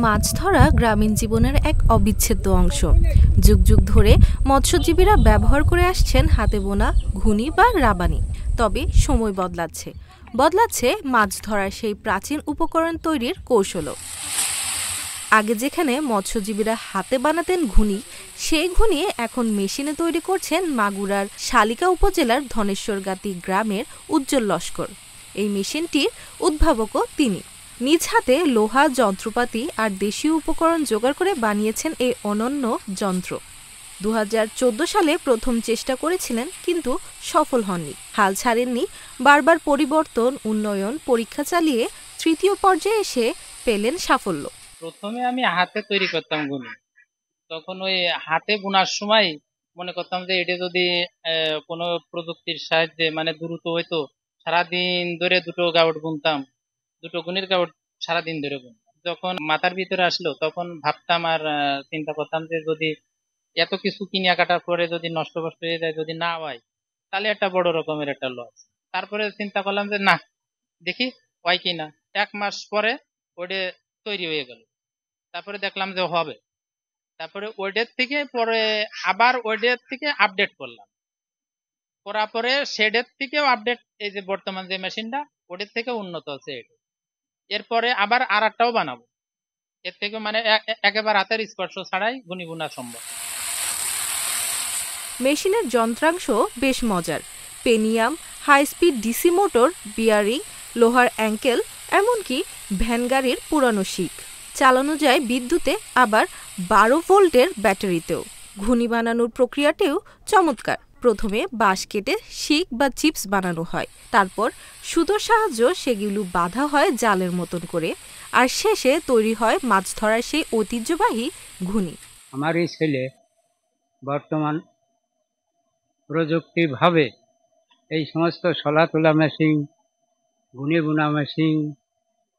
মাছ ধরা গ্রামীণ জীবনের এক অবিচ্ছেদ্য অংশ। যুগ যুগ ধরে মৎস্যজীবীরা ব্যবহার করে আসছেন হাতে বোনা ঘুনি বা রাবানি। তবে সময় বদলাচ্ছে মাছ ধরার সেই প্রাচীন উপকরণ তৈরির কৌশলও। আগে যেখানে মৎস্যজীবীরা হাতে বানাতেন ঘুনি, সেই ঘুনি এখন মেশিনে তৈরি করছেন মাগুরার শালিকা উপজেলার ধনেশ্বরগাতি গ্রামের উজ্জ্বল লস্কর। এই মেশিনটির উদ্ভাবকও তিনি। নিজ হাতে লোহা, যন্ত্রপাতি আর দেশীয় উপকরণ জোগাড় করে বানিয়েছেন এই অনন্য যন্ত্র। 2014 সালে প্রথম চেষ্টা করেছিলেন, কিন্তু সফল হননি। হাল ছাড়েননি, বারবার পরিবর্তন, উন্নয়ন, পরীক্ষা চালিয়ে তৃতীয় পর্যায়ে এসে পেলেন সাফল্য। প্রথমে আমি হাতে তৈরি করতাম ঘুনি। তখন ওই হাতে বোনার সময় মনে করতাম যে এটা যদি কোনো প্রযুক্তির সাহায্যে দ্রুত হইতো, সারাদিন ধরে দুটো গাউট বুনতাম, দুটো গুণের গাউট সারাদিন ধরে বুনতাম। যখন মাথার ভিতরে আসলো তখন ভাবতাম আর চিন্তা করতাম যে যদি এত কিছু কিনিয়া কাটার পরে যদি নষ্ট হয়ে যায়, যদি না হয়, তাহলে একটা বড় রকমের একটা লস। তারপরে চিন্তা করলাম যে না, দেখি হয় কিনা। 1 মাস পরে ওটা তৈরি হয়ে গেল। তারপরে দেখলাম যে হবে। তারপরে ওইটার থেকে পরে আবার ওইটার থেকে আপডেট করলাম, করার পরে শেডের থেকেও আপডেট, এই যে বর্তমান যে মেশিনটা, ওটার থেকে উন্নত আছে এটা। এরপরে আবার আর একটাও বানাবো, এর থেকে একেবারে হাতের স্পর্শ ছাড়াই ঘুনি বোনা সম্ভব। মেশিনের যন্ত্রাংশ বেশ মজার। পেনিয়াম, high speed DC motor, bearing, লোহার অ্যাঙ্কেল, এমনকি ভ্যান গাড়ির পুরানো শিক। চালানো যায় বিদ্যুতে, আবার 12 ভোল্টের ব্যাটারিতেও। ঘুনি বানানোর প্রক্রিয়াটিও চমৎকার। প্রথমে বাঁশ কেটে শিক বা চিপস বানানো হয়, তারপর সুতোর সাহায্যে সেগুলো বাঁধা হয় জালের মতন করে, আর শেষে তৈরি হয় মাছ ধরার সেই ঐতিহ্যবাহী ঘুনি। আমার এই ছেলে বর্তমান প্রযুক্তিভাবে এই সমস্ত শলা তোলা মেশিন, ঘুনি বোনা মেশিন,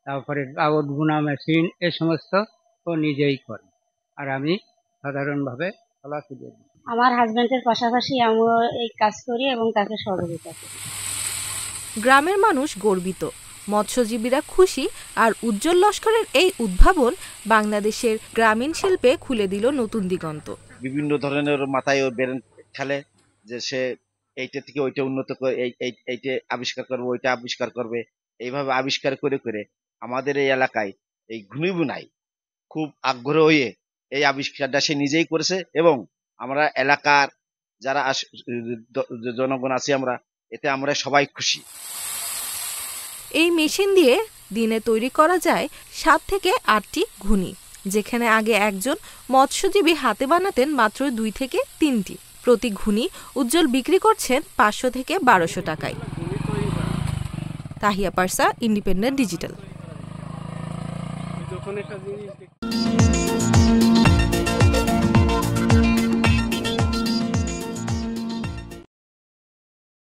তারপরে কাগজ বোনা মেশিন, এ সমস্ত ও নিজেই করে, আর আমি সাধারণভাবে শলা তুলে দিই। আমার হাজবেন্ডের পাশাপাশি আমিও এই কাজ করি এবং তাকে সহযোগিতা করি। গ্রামের মানুষ গর্বিত, মৎস্যজীবীরা খুশি, আর উজ্জ্বল লস্করের এই উদ্ভাবন বাংলাদেশের গ্রামীণ শিল্পে খুলে দিল নতুন দিগন্ত। বিভিন্ন ধরনের মাথায় ওর ব্রেন খেলে যে সে এইটা থেকে ওইটা উন্নত করে, এইটা আবিষ্কার করবে, ওইটা আবিষ্কার করবে। এইভাবে আবিষ্কার করে করে আমাদের এই এলাকায় এই ঘুনি বুনাই খুব আগ্রহ হয়ে এই আবিষ্কারটা সে নিজেই করেছে, এবং আমরা এলাকার যারা জনগণ আছি এতে আমরা সবাই খুশি। এই মেশিন দিয়ে দিনে তৈরি করা যায় 7 থেকে 8টি ঘুনি, যেখানে আগে একজন মৎস্যজীবী হাতে বানাতেন মাত্র 2 থেকে 3টি। প্রতি ঘুনি উজ্জ্বল বিক্রি করছেন 500 থেকে 1200 টাকায়। Tahiya পারসা, independent digital.